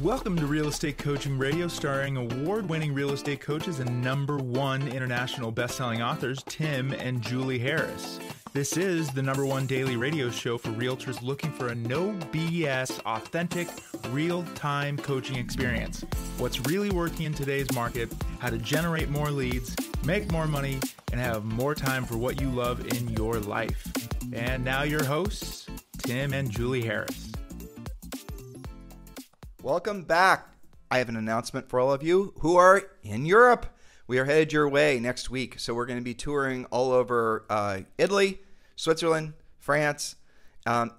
Welcome to Real Estate Coaching Radio, starring award-winning real estate coaches and #1 international best-selling authors, Tim and Julie Harris. This is the #1 daily radio show for realtors looking for a no BS, authentic, real-time coaching experience. What's really working in today's market, how to generate more leads, make more money, and have more time for what you love in your life. And now your hosts, Tim and Julie Harris. Welcome back. I have an announcement for all of you who are in Europe. We are headed your way next week. So we're going to be touring all over Italy, Switzerland, France.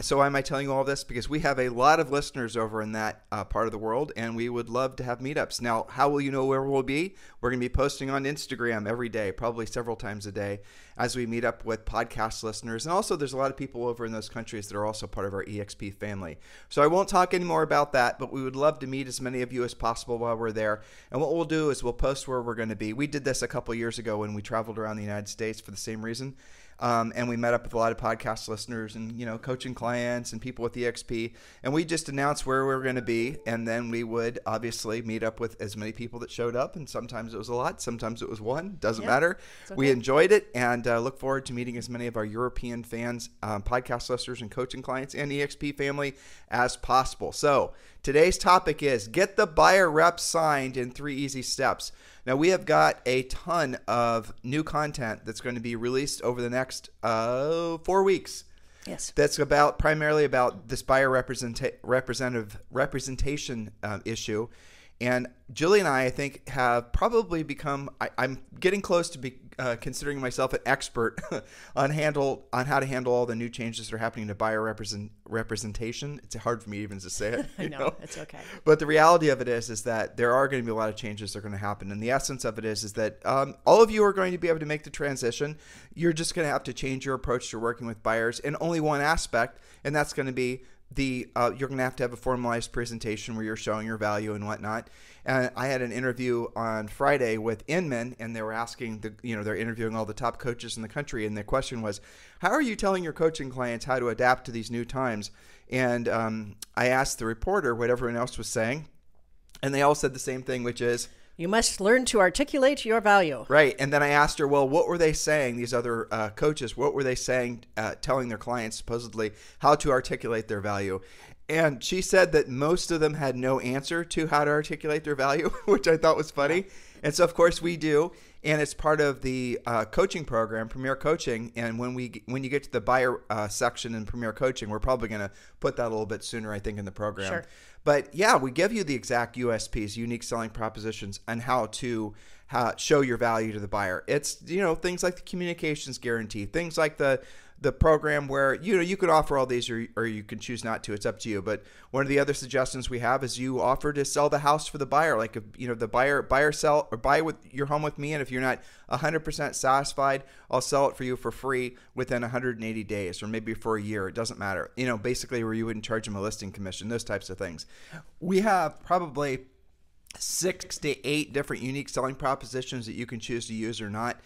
So why am I telling you all this? Because we have a lot of listeners over in that part of the world, and we would love to have meetups. Now, how will you know where we'll be? We're going to be posting on Instagram every day, probably several times a day, as we meet up with podcast listeners. And also, there's a lot of people over in those countries that are also part of our EXP family. So I won't talk any more about that, but we would love to meet as many of you as possible while we're there. And what we'll do is we'll post where we're going to be. We did this a couple years ago when we traveled around the United States for the same reason. And we met up with a lot of podcast listeners and, coaching clients and people with EXP. And we just announced where we were going to be. And then we would obviously meet up with as many people that showed up. And sometimes it was a lot. Sometimes it was one. Doesn't matter. Okay. We enjoyed it and look forward to meeting as many of our European fans, podcast listeners and coaching clients and EXP family as possible. So today's topic is get the buyer rep signed in 3 easy steps. Now, we have got a ton of new content that's going to be released over the next 4 weeks. Yes. That's primarily about this buyer representation issue. And Julie and I think, have probably become, I'm getting close to considering myself an expert on how to handle all the new changes that are happening to buyer representation. It's hard for me even to say it. I know, it's okay. But the reality of it is that there are going to be a lot of changes that are going to happen. And the essence of it is that all of you are going to be able to make the transition. You're just going to have to change your approach to working with buyers in only one aspect, and that's going to be you're going to have a formalized presentation where you're showing your value and whatnot. And I had an interview on Friday with Inman, and they were asking they're interviewing all the top coaches in the country, and the question was, how are you telling your coaching clients how to adapt to these new times? And I asked the reporter what everyone else was saying, and they all said the same thing, which is, you must learn to articulate your value. Right. And then I asked her, well, what were they saying, these other coaches, what were they saying, telling their clients supposedly how to articulate their value? And she said that most of them had no answer to how to articulate their value, which I thought was funny. And so, of course, we do. And it's part of the coaching program, Premier Coaching. And when you get to the buyer section in Premier Coaching, we're probably going to put that a little bit sooner, I think, in the program. Sure. But yeah, we give you the exact USPs, unique selling propositions, and how to show your value to the buyer. It's, things like the communications guarantee, things like the program where, you can offer all these or you can choose not to. It's up to you. But one of the other suggestions we have is you offer to sell the house for the buyer. Like, if, the buyer sell or buy with your home with me. And if you're not 100% satisfied, I'll sell it for you for free within 180 days or maybe for a year. It doesn't matter. Basically where you wouldn't charge them a listing commission, those types of things. We have probably 6 to 8 different unique selling propositions that you can choose to use or not.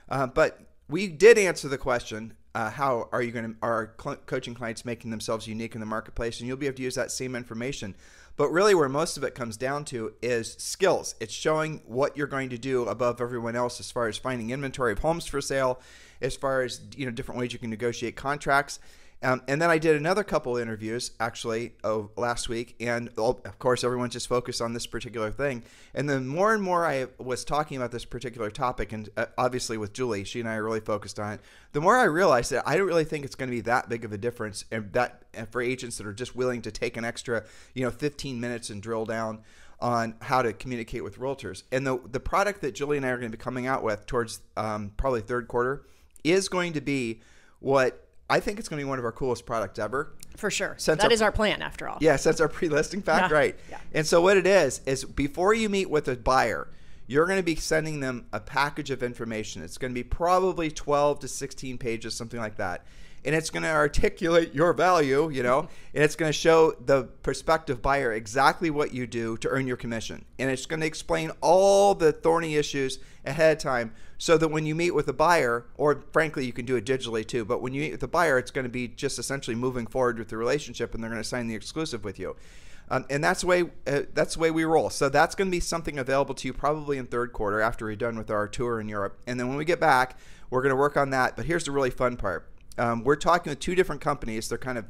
But we did answer the question, how are coaching clients making themselves unique in the marketplace? And you'll be able to use that same information. But really where most of it comes down to is skills. It's showing what you're going to do above everyone else as far as finding inventory of homes for sale, as far as different ways you can negotiate contracts. And then I did another couple interviews actually last week, and of course everyone's just focused on this particular thing. And then more and more I was talking about this particular topic, and obviously with Julie, she and I are really focused on it. The more I realized that I don't really think it's going to be that big of a difference, and for agents that are just willing to take an extra 15 minutes and drill down on how to communicate with realtors. And the product that Julie and I are going to be coming out with towards probably third quarter is going to be what I think it's going to be one of our coolest products ever. For sure. That is our plan, after all. Yeah, since our pre-listing pack, right. Yeah. And so what it is before you meet with a buyer, you're going to be sending them a package of information. It's going to be probably 12 to 16 pages, something like that. And it's going to articulate your value, and it's going to show the prospective buyer exactly what you do to earn your commission. And it's going to explain all the thorny issues ahead of time so that when you meet with a buyer, or frankly, you can do it digitally too, but when you meet with a buyer, it's going to be just essentially moving forward with the relationship, and they're going to sign the exclusive with you. And that's the way we roll. So that's going to be something available to you probably in third quarter after we're done with our tour in Europe. And then when we get back, we're going to work on that. But here's the really fun part. We're talking with two different companies. They're kind of,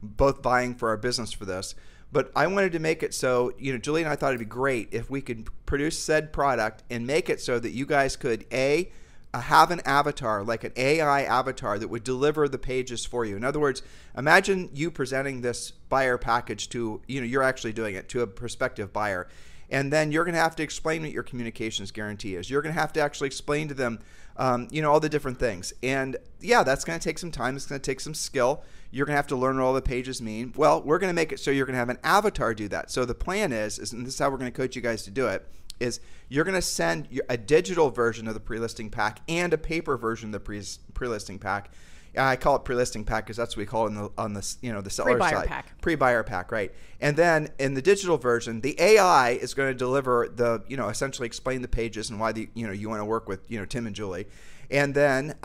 both vying for our business for this. But I wanted to make it so, Julie and I thought it'd be great if we could produce said product and make it so that you guys could, have an avatar, like an AI avatar that would deliver the pages for you. In other words, imagine you presenting this buyer package to, you're actually doing it to a prospective buyer. And then you're going to have to explain what your communications guarantee is. You're going to have to actually explain to them, all the different things. And yeah, that's going to take some time. It's going to take some skill. You're going to have to learn what all the pages mean. Well, we're going to make it so you're going to have an avatar do that. So the plan is, and this is how we're going to coach you guys to do it, is you're going to send a digital version of the pre-listing pack and a paper version of the pre-listing pack. I call it pre-listing pack because that's what we call it on the seller pre-buyer side. Pack. Pre-buyer pack, right? And then in the digital version, the AI is going to deliver the essentially explain the pages and why you want to work with Tim and Julie. And then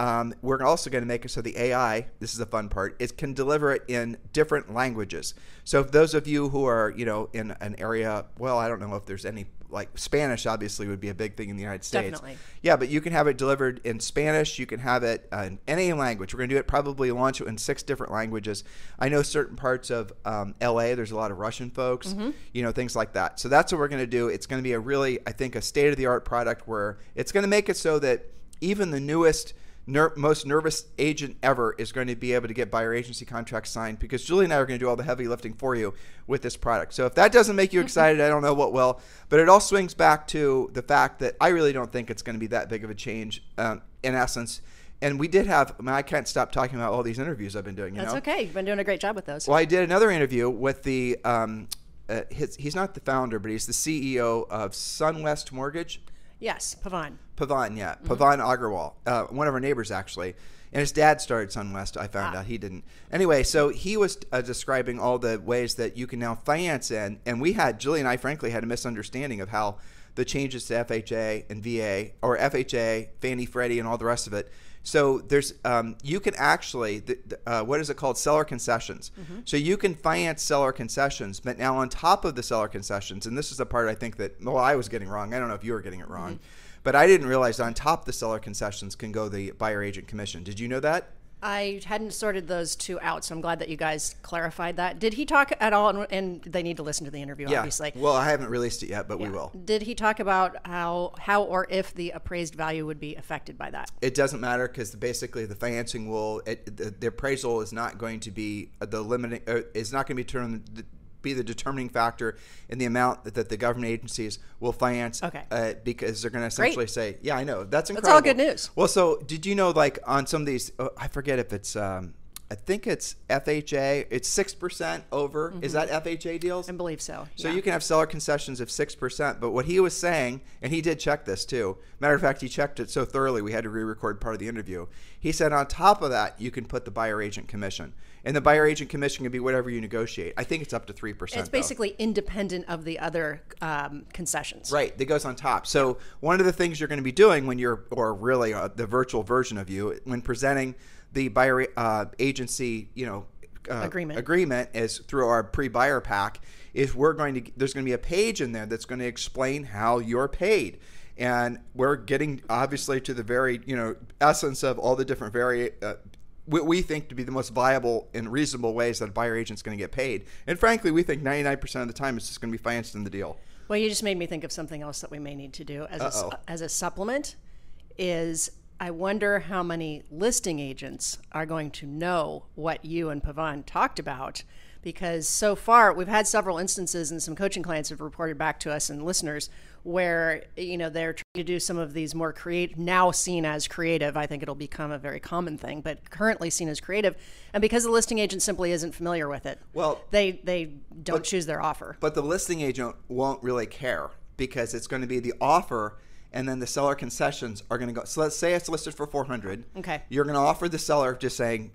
we're also going to make it so the AI, this is the fun part, it can deliver it in different languages. So if those of you who are in an area, well, I don't know if there's any, like Spanish obviously would be a big thing in the United States. Definitely. Yeah, but you can have it delivered in Spanish. You can have it in any language. We're going to do it, probably launch it in 6 different languages. I know certain parts of LA, there's a lot of Russian folks, things like that. So that's what we're going to do. It's going to be a really, I think, a state-of-the-art product where it's going to make it so that even the newest, most nervous agent ever is going to be able to get buyer agency contracts signed, because Julie and I are going to do all the heavy lifting for you with this product. So if that doesn't make you excited, I don't know what will. But it all swings back to the fact that I really don't think it's going to be that big of a change in essence. And we did have, I can't stop talking about all these interviews I've been doing. That's okay. You've been doing a great job with those. Well, I did another interview with the, he's not the founder, but he's the CEO of SunWest Mortgage. Yes, Pavan. Pavan, yeah. Pavan Agarwal, one of our neighbors actually. And his dad started SunWest, I found out. He didn't. Anyway, so he was describing all the ways that you can now finance in. And Julie and I frankly had a misunderstanding of how the changes to FHA and VA, or FHA, Fannie, Freddie, and all the rest of it. So there's, you can actually, what is it called? Seller concessions. So you can finance seller concessions, but now on top of the seller concessions, and this is the part I think that, well, I was getting wrong. I don't know if you were getting it wrong, but I didn't realize on top of the seller concessions can go the buyer agent commission. Did you know that? I hadn't sorted those two out, so I'm glad that you guys clarified that. Did he talk at all, and they need to listen to the interview, obviously. Well, I haven't released it yet, but we will. Did he talk about how or if the appraised value would be affected by that? It doesn't matter, because basically the financing will, the appraisal is not going to be the limiting, is not going to be the determining factor in the amount that the government agencies will finance. Okay. Because they're going to essentially say, yeah, I know. That's incredible. That's all good news. Well, so did you know, like on some of these, I forget if it's, I think it's FHA, it's 6% over. Is that FHA deals? I believe so. So you can have seller concessions of 6%. But what he was saying, and he did check this too. Matter of fact, he checked it so thoroughly we had to re-record part of the interview. He said on top of that, you can put the buyer agent commission. And the buyer agent commission can be whatever you negotiate. I think it's up to 3%. It's basically independent of the other concessions. Right. That goes on top. So one of the things you're going to be doing when you're, or really the virtual version of you, when presenting the buyer agency, agreement is through our pre-buyer pack, is there's going to be a page in there that's going to explain how you're paid. And we're getting obviously to the very, essence of all the different what we think to be the most viable and reasonable ways that a buyer agent's going to get paid. And frankly, we think 99% of the time it's just going to be financed in the deal. Well, you just made me think of something else that we may need to do as a supplement is I wonder how many listing agents are going to know what you and Pavan talked about, because so far we've had several instances, and some coaching clients have reported back to us and listeners where they're trying to do some of these more now seen as creative. I think it'll become a very common thing, but currently seen as creative. And because the listing agent simply isn't familiar with it, well, they don't choose their offer. But the listing agent won't really care, because it's going to be the offer and then the seller concessions are going to go. So let's say it's listed for 400. Okay. You're going to offer the seller, just saying,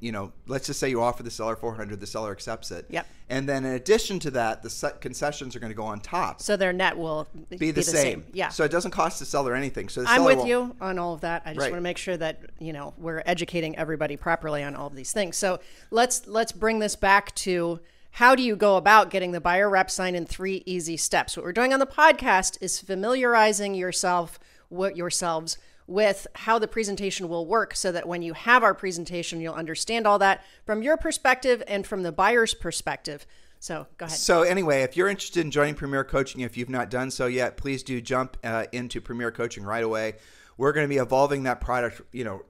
let's just say you offer the seller 400, the seller accepts it. Yep. And then in addition to that, the concessions are going to go on top. So their net will be the same. Yeah. So it doesn't cost the seller anything. So the I'm seller with you on all of that. I just Right. want to make sure that, we're educating everybody properly on all of these things. So let's bring this back to how do you go about getting the buyer rep signed in 3 easy steps. What we're doing on the podcast is familiarizing yourselves with how the presentation will work so that when you have our presentation, you'll understand all that from your perspective and from the buyer's perspective. So go ahead. So anyway, if you're interested in joining Premier Coaching, if you've not done so yet, please do jump into Premier Coaching right away. We're going to be evolving that product,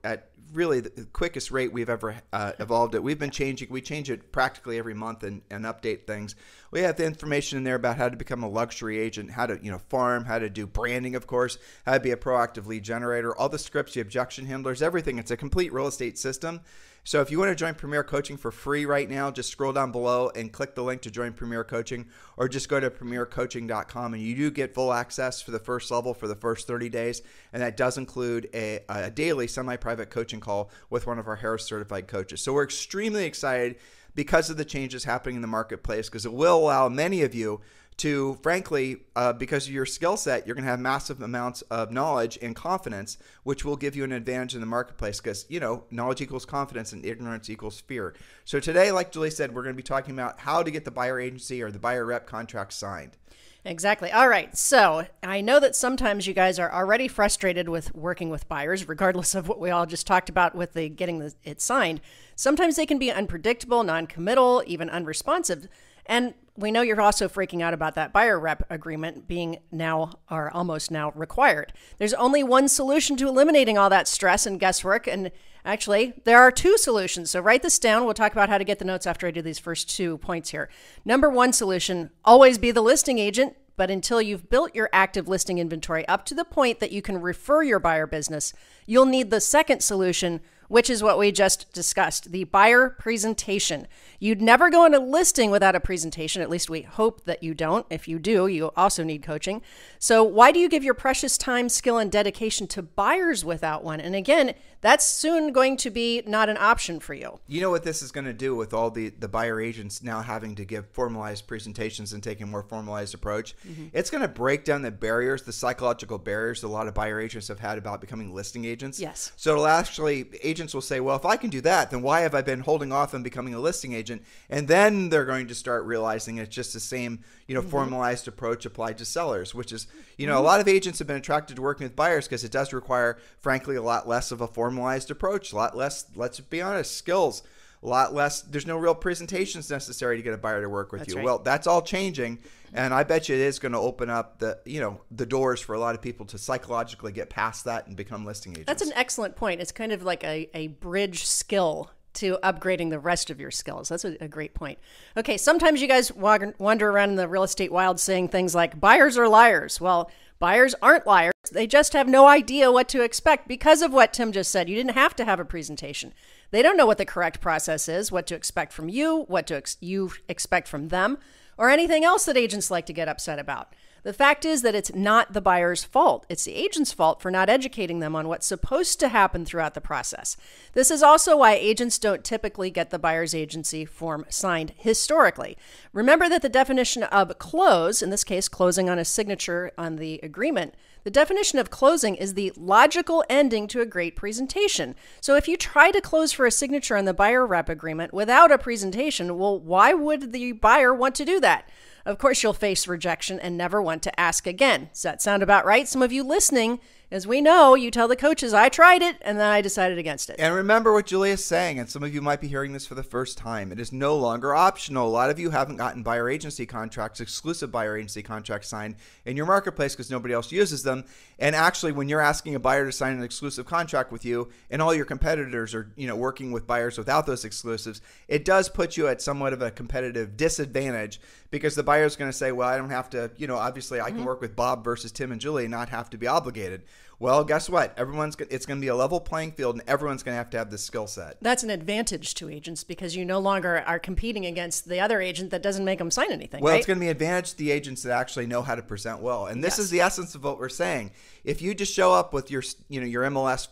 at really the quickest rate we've ever evolved it. We've been changing. We change it practically every month and update things. We have the information in there about how to become a luxury agent, how to farm, how to do branding, of course, how to be a proactive lead generator, all the scripts, the objection handlers, everything. It's a complete real estate system. So if you want to join Premier Coaching for free right now, just scroll down below and click the link to join Premier Coaching, or just go to premiercoaching.com, and you do get full access for the first level for the first 30 days. And that does include a daily semi-private coaching call with one of our Harris certified coaches. So we're extremely excited because of the changes happening in the marketplace, because it will allow many of you to, frankly, because of your skill set, you're going to have massive amounts of knowledge and confidence, which will give you an advantage in the marketplace because, knowledge equals confidence and ignorance equals fear. So today, like Julie said, we're going to be talking about how to get the buyer agency or the buyer rep contract signed. Exactly. All right. So I know that sometimes you guys are already frustrated with working with buyers, regardless of what we all just talked about with the getting it signed. Sometimes they can be unpredictable, non-committal, even unresponsive. And we know you're also freaking out about that buyer rep agreement being now or almost now required. There's only one solution to eliminating all that stress and guesswork. And actually, there are 2 solutions. So write this down. We'll talk about how to get the notes after I do these first 2 points here. Number 1 solution, always be the listing agent. But until you've built your active listing inventory up to the point that you can refer your buyer business, you'll need the second solution, which is what we just discussed, the buyer presentation. You'd never go into listing without a presentation. At least we hope that you don't. If you do, you also need coaching. So why do you give your precious time, skill, and dedication to buyers without one? And again, that's soon going to be not an option for you. You know what this is going to do with all the buyer agents now having to give formalized presentations and take a more formalized approach? Mm-hmm. It's going to break down the barriers, the psychological barriers that a lot of buyer agents have had about becoming listing agents. Yes. So it'll actually, agents will say, well, if I can do that, then why have I been holding off on becoming a listing agent? And then they're going to start realizing it's just the same, formalized approach applied to sellers, which is, a lot of agents have been attracted to working with buyers because it does require, frankly, a lot less of a formalized approach, a lot less, let's be honest, skills, a lot less. There's no real presentations necessary to get a buyer to work with you. Right. Well, that's all changing. And I bet you it is going to open up the doors for a lot of people to psychologically get past that and become listing agents. That's an excellent point. It's kind of like a bridge skill to upgrading the rest of your skills. That's a great point. Okay, sometimes you guys wander around in the real estate wild saying things like buyers are liars. Well, buyers aren't liars. They just have no idea what to expect because of what Tim just said. You didn't have to have a presentation. They don't know what the correct process is, what to expect from you, what you expect from them, or anything else that agents like to get upset about. The fact is that it's not the buyer's fault. It's the agent's fault for not educating them on what's supposed to happen throughout the process. This is also why agents don't typically get the buyer's agency form signed historically. Remember that the definition of close, in this case, closing on a signature on the agreement, the definition of closing is the logical ending to a great presentation. So if you try to close for a signature on the buyer rep agreement without a presentation, well, why would the buyer want to do that? Of course, you'll face rejection and never want to ask again. Does that sound about right? Some of you listening, as we know, you tell the coaches, I tried it, and then I decided against it. And remember what Julia's saying, and some of you might be hearing this for the first time. It is no longer optional. A lot of you haven't gotten buyer agency contracts, exclusive buyer agency contracts signed in your marketplace because nobody else uses them. And actually, when you're asking a buyer to sign an exclusive contract with you, and all your competitors are working with buyers without those exclusives, it does put you at somewhat of a competitive disadvantage because the buyer's going to say, well, I don't have to, obviously I can work with Bob versus Tim and Julie and not have to be obligated. Well, guess what? It's going to be a level playing field, and everyone's going to have this skill set. That's an advantage to agents because you no longer are competing against the other agent that doesn't make them sign anything. Well, right? It's going to be an advantage to the agents that actually know how to present well, and this is the essence of what we're saying. If you just show up with your MLS,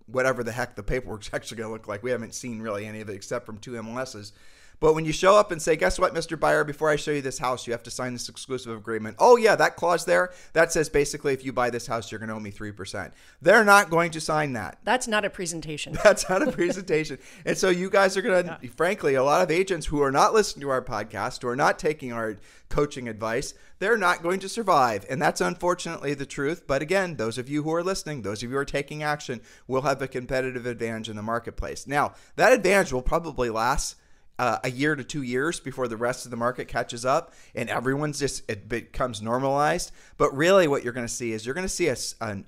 whatever the heck the paperwork's actually going to look like, we haven't seen really any of it except from 2 MLSs. But when you show up and say, guess what, Mr. Buyer, before I show you this house, you have to sign this exclusive agreement. Oh, yeah, that clause there, that says basically if you buy this house, you're going to owe me 3%. They're not going to sign that. That's not a presentation. That's not a presentation. And so you guys are going to, frankly, a lot of agents who are not listening to our podcast, who are not taking our coaching advice, they're not going to survive. And that's unfortunately the truth. But again, those of you who are listening, those of you who are taking action, will have a competitive advantage in the marketplace. Now, that advantage will probably last a year to 2 years before the rest of the market catches up and it becomes normalized. But really what you're going to see is you're going to see a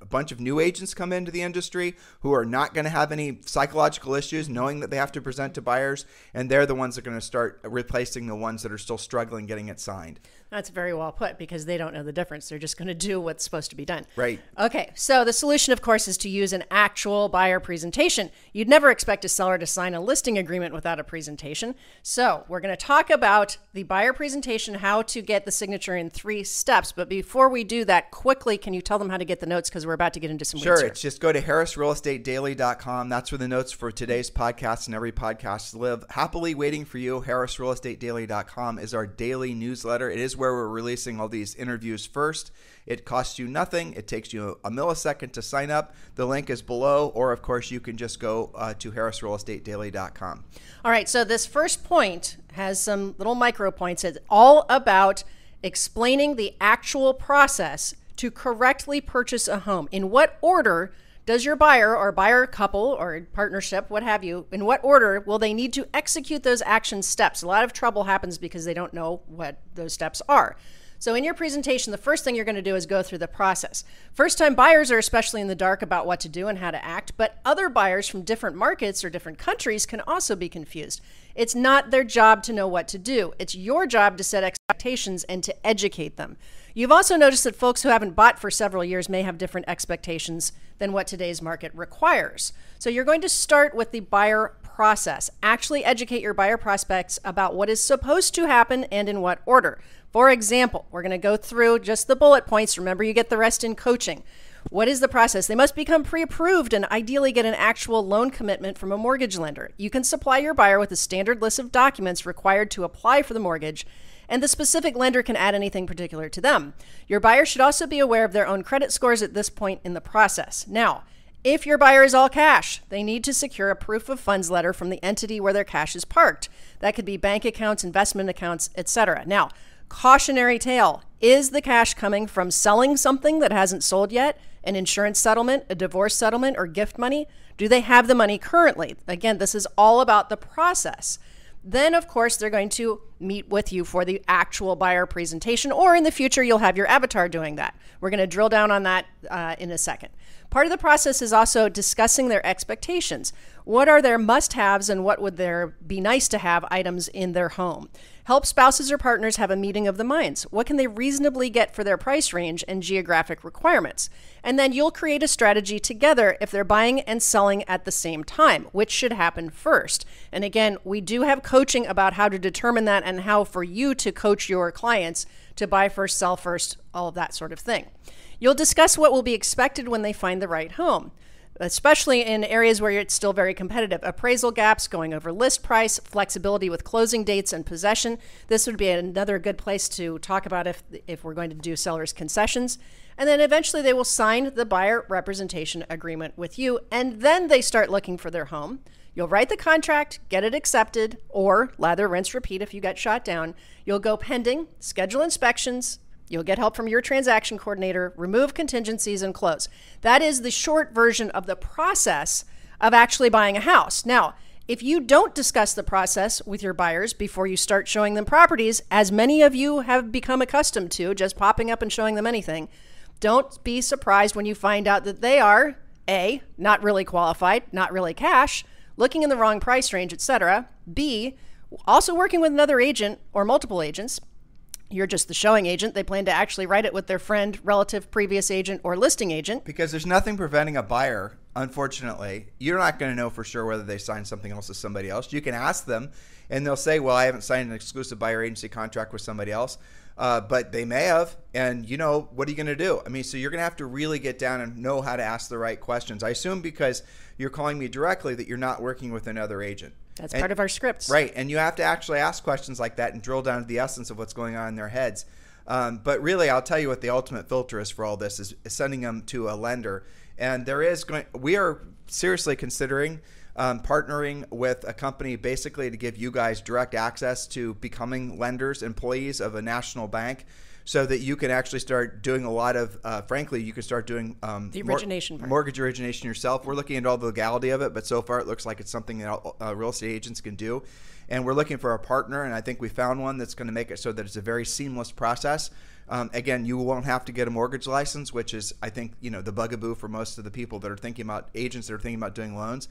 bunch of new agents come into the industry who are not going to have any psychological issues knowing that they have to present to buyers, and they're the ones that are going to start replacing the ones that are still struggling getting it signed. That's very well put because they don't know the difference. They're just going to do what's supposed to be done. Right. Okay, so the solution, of course, is to use an actual buyer presentation. You'd never expect a seller to sign a listing agreement without a presentation. So we're going to talk about the buyer presentation, how to get the signature in 3 steps. But before we do that, quickly, can you tell them how to get the notes? Because we're about to get into some weeds here. It's just go to harrisrealestatedaily.com. That's where the notes for today's podcast and every podcast live. Happily waiting for you. harrisrealestatedaily.com is our daily newsletter. It is where we're releasing all these interviews first. It costs you nothing. It takes you a millisecond to sign up. The link is below, or of course you can just go to harrisrealestatedaily.com. All right, so this first point has some little micro points. It's all about explaining the actual process to correctly purchase a home. In what order does your buyer or buyer couple or partnership, what have you, in what order will they need to execute those action steps? A lot of trouble happens because they don't know what those steps are. So in your presentation, the first thing you're going to do is go through the process. First-time buyers are especially in the dark about what to do and how to act, but other buyers from different markets or different countries can also be confused. It's not their job to know what to do. It's your job to set expectations and to educate them. You've also noticed that folks who haven't bought for several years may have different expectations than what today's market requires. So you're going to start with the buyer process. Actually educate your buyer prospects about what is supposed to happen and in what order. For example, we're going to go through just the bullet points. Remember, you get the rest in coaching. What is the process? They must become pre-approved and ideally get an actual loan commitment from a mortgage lender. You can supply your buyer with a standard list of documents required to apply for the mortgage, and the specific lender can add anything particular to them. Your buyer should also be aware of their own credit scores at this point in the process. Now, if your buyer is all cash, they need to secure a proof of funds letter from the entity where their cash is parked. That could be bank accounts, investment accounts, etc. Now, cautionary tale, is the cash coming from selling something that hasn't sold yet, an insurance settlement, a divorce settlement, or gift money? Do they have the money currently? Again, this is all about the process. Then, of course, they're going to meet with you for the actual buyer presentation, or in the future, you'll have your avatar doing that. We're going to drill down on that in a second. Part of the process is also discussing their expectations. What are their must-haves and what would there be nice to have items in their home? Help spouses or partners have a meeting of the minds. What can they reasonably get for their price range and geographic requirements? And then you'll create a strategy together if they're buying and selling at the same time, which should happen first. And again, we do have coaching about how to determine that and how for you to coach your clients to buy first, sell first, all of that sort of thing. You'll discuss what will be expected when they find the right home, especially in areas where it's still very competitive. Appraisal gaps, going over list price, flexibility with closing dates and possession. This would be another good place to talk about if we're going to do seller's concessions. And then eventually they will sign the buyer representation agreement with you, and then they start looking for their home. You'll write the contract, get it accepted, or lather, rinse, repeat if you get shot down. You'll go pending, schedule inspections. You'll get help from your transaction coordinator, remove contingencies, and close. That is the short version of the process of actually buying a house. Now, if you don't discuss the process with your buyers before you start showing them properties, as many of you have become accustomed to, just popping up and showing them anything, don't be surprised when you find out that they are, A, not really qualified, not really cash, looking in the wrong price range, etc. B, also working with another agent or multiple agents. You're just the showing agent. They plan to actually write it with their friend, relative, previous agent, or listing agent. Because there's nothing preventing a buyer, unfortunately. You're not going to know for sure whether they signed something else with somebody else. You can ask them, and they'll say, well, I haven't signed an exclusive buyer agency contract with somebody else. But they may have, and what are you going to do? I mean, so you're going to have to really get down and know how to ask the right questions. I assume because you're calling me directly that you're not working with another agent. That's part of our scripts. Right, and you have to actually ask questions like that and drill down to the essence of what's going on in their heads. But really, I'll tell you what the ultimate filter is for all this is sending them to a lender. And we are seriously considering partnering with a company basically to give you guys direct access to becoming lenders, employees of a national bank, so that you can actually start doing a lot of, frankly, you can start doing the origination mortgage origination yourself. We're looking at all the legality of it, but so far it looks like it's something that real estate agents can do. And we're looking for a partner, and I think we found one that's going to make it so that it's a very seamless process. Again, you won't have to get a mortgage license, which is, I think, the bugaboo for most of the people that are thinking about agents that are thinking about doing loans.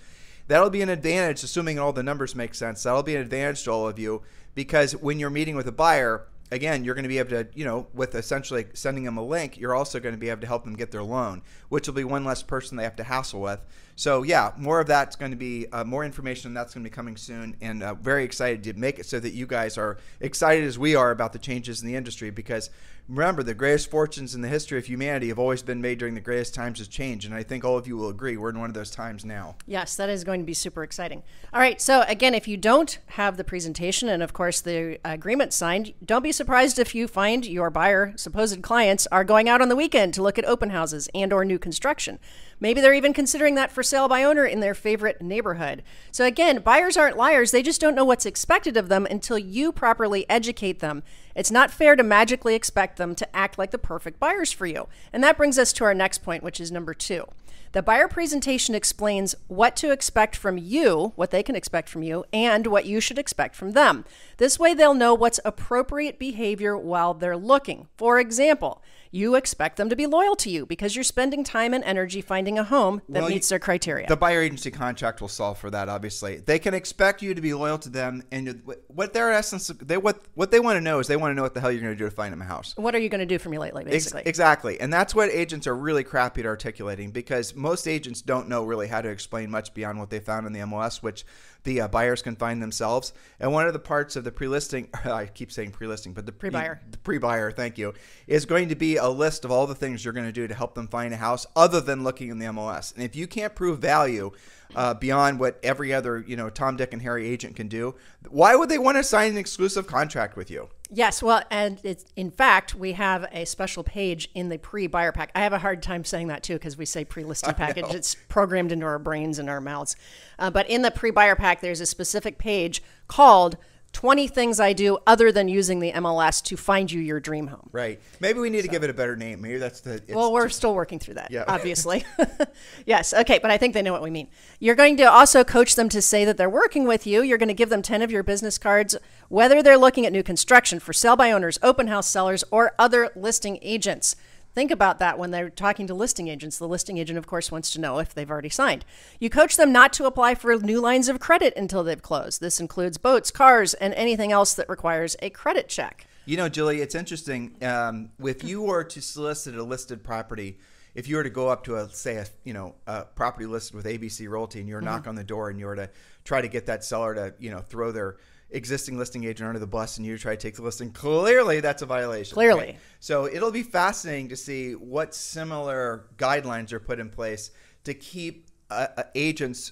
That'll be an advantage, assuming all the numbers make sense. That'll be an advantage to all of you, because when you're meeting with a buyer, again, you're going to be able to, with essentially sending them a link, you're also going to be able to help them get their loan, which will be one less person they have to hassle with. So yeah, more of that's going to be, more information on that's going to be coming soon, and very excited to make it so that you guys are excited as we are about the changes in the industry, because remember, the greatest fortunes in the history of humanity have always been made during the greatest times of change, and I think all of you will agree we're in one of those times now. Yes, that is going to be super exciting. All right, so again, if you don't have the presentation and, of course, the agreement signed, don't be surprised if you find your buyer, supposed clients, are going out on the weekend to look at open houses and or new construction. Maybe they're even considering that for sale by owner in their favorite neighborhood. So again, buyers aren't liars. They just don't know what's expected of them until you properly educate them. It's not fair to magically expect them to act like the perfect buyers for you. And that brings us to our next point, which is number 2. The buyer presentation explains what to expect from you, what they can expect from you, and what you should expect from them. This way they'll know what's appropriate behavior while they're looking. For example, you expect them to be loyal to you because you're spending time and energy finding a home that meets their criteria. The buyer agency contract will solve for that, obviously. They can expect you to be loyal to them, and what their essence, what they want to know is they want to know what the hell you're going to do to find them a house. What are you going to do for me lately, basically? Exactly. And that's what agents are really crappy at articulating, because most agents don't know really how to explain much beyond what they found in the MLS, which the buyers can find themselves. And one of the parts of the pre-listing, I keep saying pre-listing, but the pre-buyer, thank you, is going to be a list of all the things you're going to do to help them find a house other than looking in the MLS. And if you can't prove value beyond what every other, Tom, Dick, and Harry agent can do, why would they want to sign an exclusive contract with you? Yes, well, and in fact, we have a special page in the pre-buyer pack. I have a hard time saying that, too, because we say pre-listing package. It's programmed into our brains and our mouths. But in the pre-buyer pack, there's a specific page called 20 things I do other than using the MLS to find you your dream home. Right. Maybe we need to give it a better name. Maybe that's well, we're still working through that, obviously. Yes. Okay. But I think they know what we mean. You're going to also coach them to say that they're working with you. You're going to give them 10 of your business cards, whether they're looking at new construction, for sale by owners, open house sellers, or other listing agents. Think about that when they're talking to listing agents. The listing agent, of course, wants to know if they've already signed. You coach them not to apply for new lines of credit until they've closed. This includes boats, cars, and anything else that requires a credit check. Julie, it's interesting. If you were to solicit a listed property, if you were to go up to a property listed with ABC Realty, and you were to knock on the door and you were to try to get that seller to, throw their existing listing agent under the bus and you try to take the listing, clearly that's a violation. Clearly. Right? So it'll be fascinating to see what similar guidelines are put in place to keep agents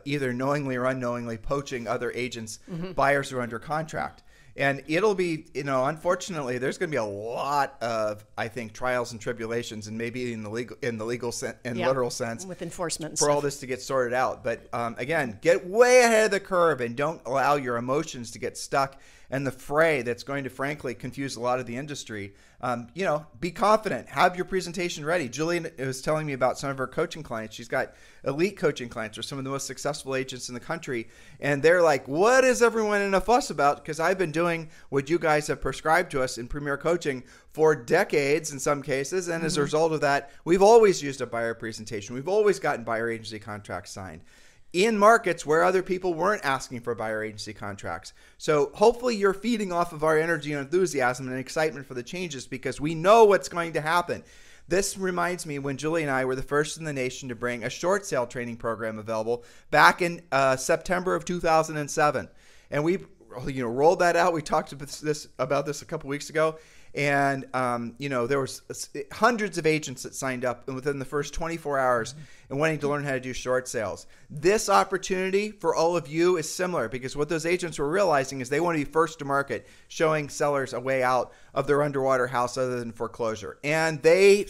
either knowingly or unknowingly poaching other agents, buyers who are under contract. And it'll be, unfortunately, there's going to be a lot of, I think, trials and tribulations, and maybe in the legal sense, literal sense, with enforcement for all this to get sorted out. But again, get way ahead of the curve and don't allow your emotions to get stuck in the fray that's going to, frankly, confuse a lot of the industry. Be confident. Have your presentation ready. Julie was telling me about some of her coaching clients. She's got elite coaching clients, or some of the most successful agents in the country. And they're like, what is everyone in a fuss about? Because I've been doing what you guys have prescribed to us in Premier Coaching for decades in some cases. And as a result of that, we've always used a buyer presentation. We've always gotten buyer agency contracts signed. in markets where other people weren't asking for buyer agency contracts. So hopefully you're feeding off of our energy and enthusiasm and excitement for the changes, because we know what's going to happen. This reminds me when Julie and I were the first in the nation to bring a short sale training program available back in September of 2007. And we rolled that out. We talked about this a couple weeks ago. And, there was hundreds of agents that signed up within the first 24 hours and wanting to learn how to do short sales. This opportunity for all of you is similar, because what those agents were realizing is they want to be first to market, showing sellers a way out of their underwater house other than foreclosure. And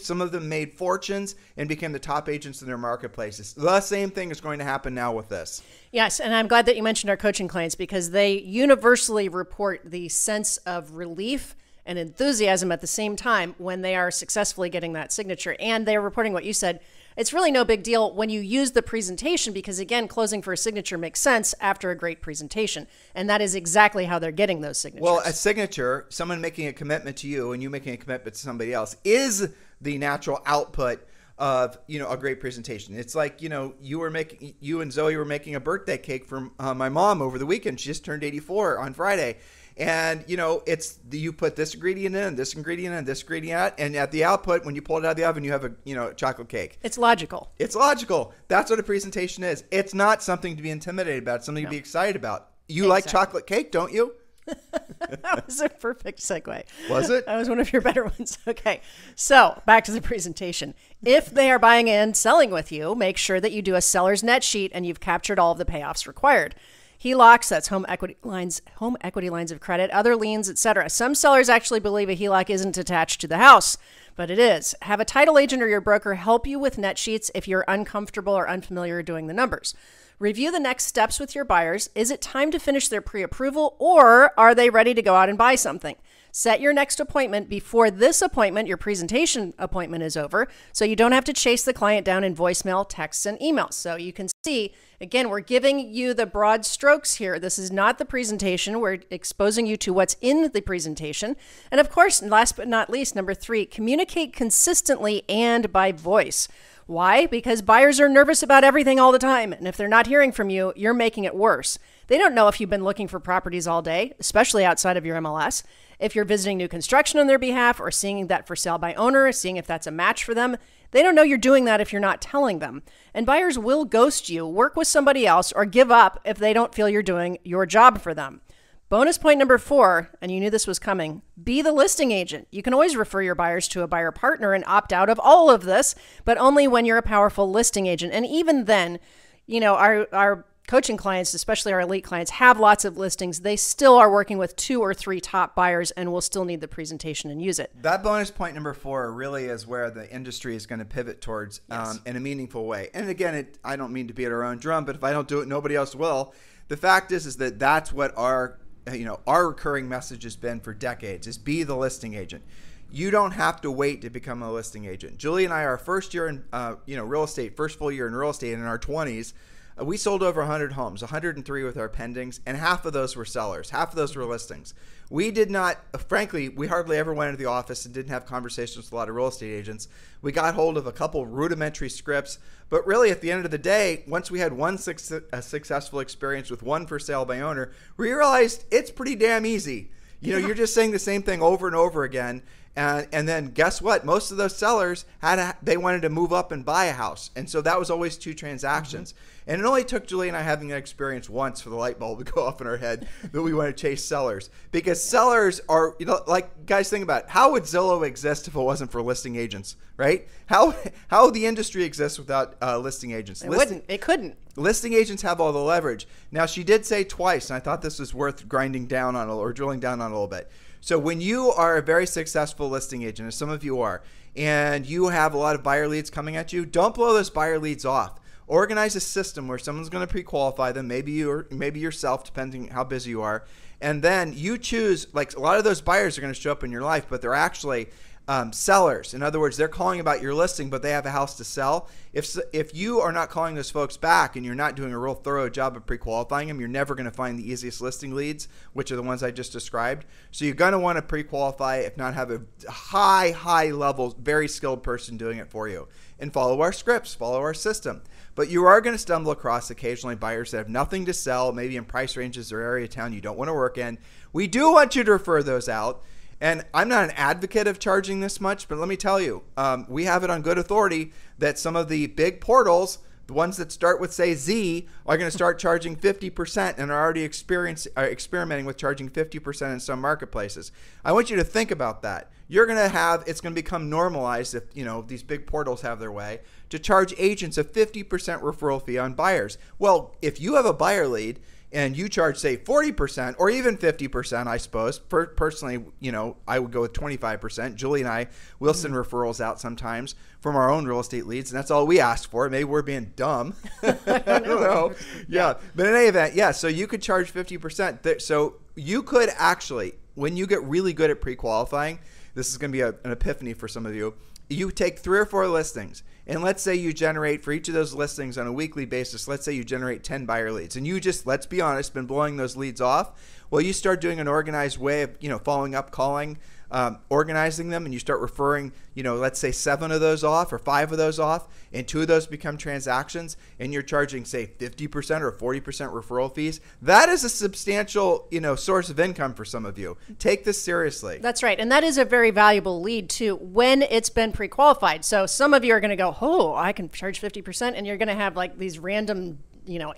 some of them made fortunes and became the top agents in their marketplaces. The same thing is going to happen now with this. Yes, and I'm glad that you mentioned our coaching clients, because they universally report the sense of relief and enthusiasm at the same time when they are successfully getting that signature. And they're reporting what you said. It's really no big deal when you use the presentation, because again, closing for a signature makes sense after a great presentation. And that is exactly how they're getting those signatures. Well, a signature, someone making a commitment to you and you making a commitment to somebody else, is the natural output of a great presentation. It's like you and Zoe were making a birthday cake for my mom over the weekend. She just turned 84 on Friday. And, you put this ingredient in, this ingredient in, this ingredient out, and at the output, when you pull it out of the oven, you have a chocolate cake. It's logical. It's logical. That's what a presentation is. It's not something to be intimidated about. It's something to be excited about. You like chocolate cake, don't you? That was a perfect segue. Was it? That was one of your better ones. Okay. So back to the presentation. If they are buying and selling with you, make sure that you do a seller's net sheet and you've captured all of the payoffs required. HELOCs, that's home equity lines of credit, other liens, etc. Some sellers actually believe a HELOC isn't attached to the house, but it is. Have a title agent or your broker help you with net sheets if you're uncomfortable or unfamiliar doing the numbers. Review the next steps with your buyers. Is it time to finish their pre-approval, or are they ready to go out and buy something? Set your next appointment before this appointment, your presentation appointment, is over, so you don't have to chase the client down in voicemail, texts, and emails. So you can see, again, we're giving you the broad strokes here. This is not the presentation. We're exposing you to what's in the presentation. And of course, last but not least, number 3, communicate consistently and by voice. Why? Because buyers are nervous about everything all the time. And if they're not hearing from you, you're making it worse. They don't know if you've been looking for properties all day, especially outside of your MLS. If you're visiting new construction on their behalf or seeing that for sale by owner, seeing if that's a match for them, they don't know you're doing that if you're not telling them. And buyers will ghost you, work with somebody else, or give up if they don't feel you're doing your job for them. Bonus point number 4, and you knew this was coming, be the listing agent. You can always refer your buyers to a buyer partner and opt out of all of this, but only when you're a powerful listing agent. And even then, our coaching clients, especially our elite clients, have lots of listings. They still are working with 2 or 3 top buyers and will still need the presentation and use it. That bonus point number 4 really is where the industry is going to pivot towards in a meaningful way. And again, I don't mean to beat our own drum, but if I don't do it, nobody else will. The fact is that that's what our recurring message has been for decades, is be the listing agent. You don't have to wait to become a listing agent. Julie and I, our first year in real estate, first full year in real estate in our 20s, we sold over 100 homes, 103 with our pendings, and half of those were sellers. Half of those were listings. We did not, frankly, we hardly ever went into the office and didn't have conversations with a lot of real estate agents. We got hold of a couple rudimentary scripts, but really at the end of the day, once we had one successful experience with one for sale by owner, we realized it's pretty damn easy. You're just saying the same thing over and over again. And then guess what? Most of those sellers they wanted to move up and buy a house. And so that was always 2 transactions. And it only took Julie and I having an experience once for the light bulb to go off in our head that we want to chase sellers. Because sellers are, guys, think about it. How would Zillow exist if it wasn't for listing agents, right? How the industry exists without listing agents? It couldn't. Listing agents have all the leverage. Now, she did say twice, and I thought this was worth grinding down on or drilling down on a little bit. So when you are a very successful listing agent, as some of you are, and you have a lot of buyer leads coming at you, don't blow those buyer leads off. Organize a system where someone's going to pre-qualify them, maybe yourself, depending how busy you are. And then you choose, a lot of those buyers are going to show up in your life, but they're actually sellers. In other words, they're calling about your listing, but they have a house to sell. If you are not calling those folks back and you're not doing a real thorough job of pre-qualifying them, you're never going to find the easiest listing leads, which are the ones I just described. So you're going to want to pre-qualify, if not have a high level, very skilled person doing it for you. And follow our scripts, follow our system. But you are going to stumble across occasionally buyers that have nothing to sell, maybe in price ranges or area of town you don't want to work in. We do want you to refer those out. And I'm not an advocate of charging this much, but let me tell you, we have it on good authority that some of the big portals, the ones that start with, say, Z, are going to start charging 50% and are already experimenting with charging 50% in some marketplaces. I want you to think about that. You're going to have, it's going to become normalized if, these big portals have their way, to charge agents a 50% referral fee on buyers. Well, if you have a buyer lead and you charge, say, 40% or even 50%, I suppose. Personally, I would go with 25%. Julie and I will send referrals out sometimes from our own real estate leads, and that's all we ask for. Maybe we're being dumb. I don't know. Yeah. But in any event, yeah, so you could charge 50%. So you could actually, when you get really good at pre-qualifying, this is going to be an epiphany for some of you. You take 3 or 4 listings, and let's say you generate for each of those listings on a weekly basis, let's say you generate 10 buyer leads, and you just, let's be honest, been blowing those leads off. Well, you start doing an organized way of, following up, calling, organizing them, and you start referring, let's say 7 of those off or 5 of those off, and 2 of those become transactions, and you're charging, say, 50% or 40% referral fees. That is a substantial, source of income for some of you. Take this seriously. That's right. And that is a very valuable lead too when it's been pre-qualified. So some of you are going to go, oh, I can charge 50%, and you're going to have like these random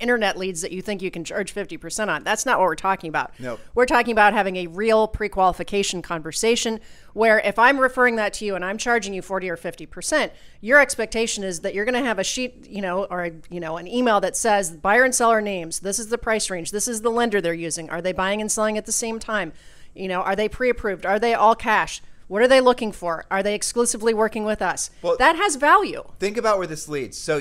internet leads that you think you can charge 50% on. That's not what we're talking about. Nope. We're talking about having a real pre-qualification conversation where if I'm referring that to you and I'm charging you 40 or 50%, your expectation is that you're going to have a sheet, or an email that says buyer and seller names. This is the price range. This is the lender they're using. Are they buying and selling at the same time? Are they pre-approved? Are they all cash? What are they looking for? Are they exclusively working with us? Well, that has value. Think about where this leads. So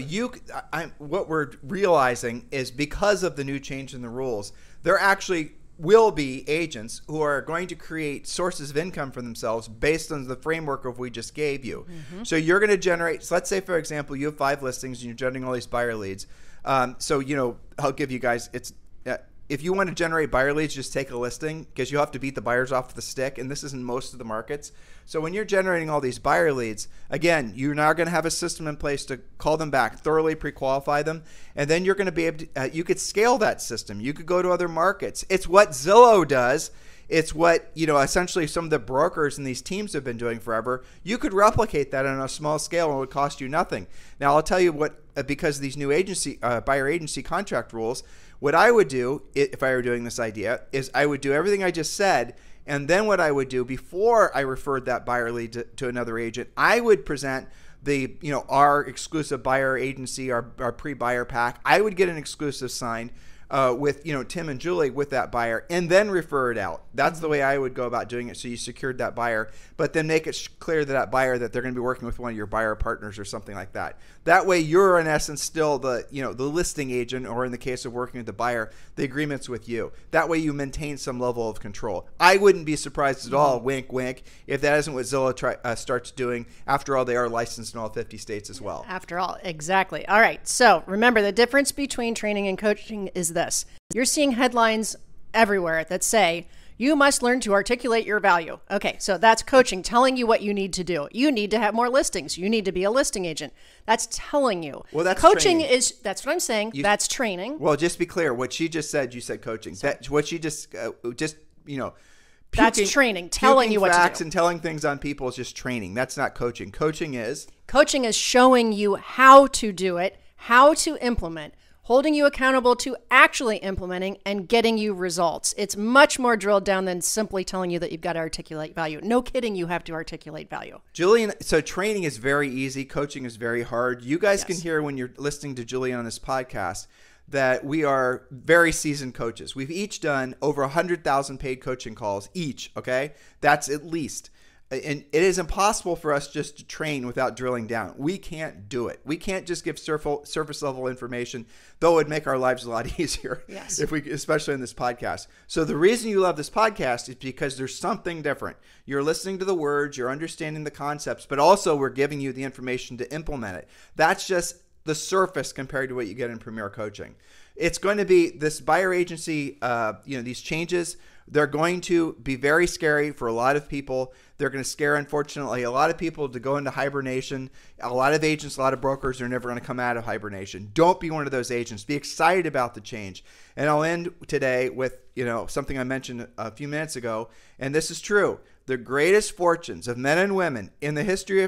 what we're realizing is because of the new change in the rules, there actually will be agents who are going to create sources of income for themselves based on the framework of we just gave you. Mm-hmm. So you're going to generate, so let's say, for example, you have 5 listings and you're generating all these buyer leads. I'll give you guys, if you want to generate buyer leads, just take a listing because you have to beat the buyers off the stick. And this is in most of the markets. So when you're generating all these buyer leads, again, you're now going to have a system in place to call them back, thoroughly pre-qualify them. And then you're going to be able to, you could scale that system. You could go to other markets. It's what Zillow does. It's what, essentially some of the brokers and these teams have been doing forever. You could replicate that on a small scale and it would cost you nothing. Now, I'll tell you what, because of these new buyer agency contract rules, what I would do if I were doing this idea is I would do everything I just said. And then what I would do before I referred that buyer lead to another agent, I would present our exclusive buyer agency, our pre-buyer pack. I would get an exclusive signed with Tim and Julie with that buyer, and then refer it out. That's the way I would go about doing it. So you secured that buyer, but then make it clear to that buyer that they're going to be working with one of your buyer partners or something like that. That way, you're in essence still the listing agent, or in the case of working with the buyer, the agreement's with you. That way, you maintain some level of control. I wouldn't be surprised at all, wink, wink, if that isn't what Zillow starts doing. After all, they are licensed in all 50 states as well. After all, exactly. All right. So remember, the difference between training and coaching is this. You're seeing headlines everywhere that say, you must learn to articulate your value. Okay, so that's coaching, telling you what you need to do. You need to have more listings. You need to be a listing agent. That's telling you. Well, that's coaching training. That's what I'm saying. That's training. Well, just be clear. What she just said, you said coaching. What she just that's training, telling you what to do. Facts and telling things on people is just training. That's not coaching. Coaching is showing you how to do it, how to implement, holding you accountable to actually implementing and getting you results. It's much more drilled down than simply telling you that you've got to articulate value. No kidding, you have to articulate value. Julian, so training is very easy. Coaching is very hard. You guys can hear when you're listening to Julian on this podcast that we are very seasoned coaches. We've each done over 100,000 paid coaching calls each, okay? That's at least. And it is impossible for us just to train without drilling down. We can't do it. We can't just give surface level information, though it would make our lives a lot easier. Yes. Especially in this podcast. So the reason you love this podcast is because there's something different. You're listening to the words, you're understanding the concepts, but also we're giving you the information to implement it. That's just the surface compared to what you get in Premier Coaching. It's going to be this buyer agency, these changes, they're going to be very scary for a lot of people. They're going to scare, unfortunately, a lot of people to go into hibernation. A lot of agents, a lot of brokers are never going to come out of hibernation. Don't be one of those agents. Be excited about the change. And I'll end today with, something I mentioned a few minutes ago, and this is true. The greatest fortunes of men and women in the history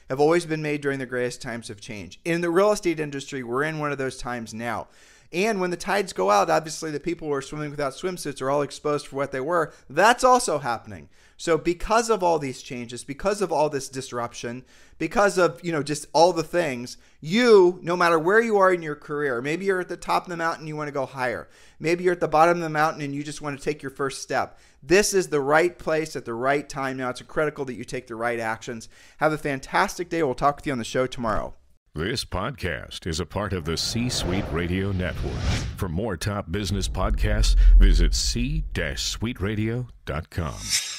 have always been made during the greatest times of change. In the real estate industry, we're in one of those times now. And when the tides go out, obviously the people who are swimming without swimsuits are all exposed for what they were. That's also happening. So because of all these changes, because of all this disruption, because of, just all the things, no matter where you are in your career, maybe you're at the top of the mountain, you want to go higher. Maybe you're at the bottom of the mountain and you just want to take your first step. This is the right place at the right time now. It's critical that you take the right actions. Have a fantastic day. We'll talk with you on the show tomorrow. This podcast is a part of the C-Suite Radio Network. For more top business podcasts, visit c-suiteradio.com.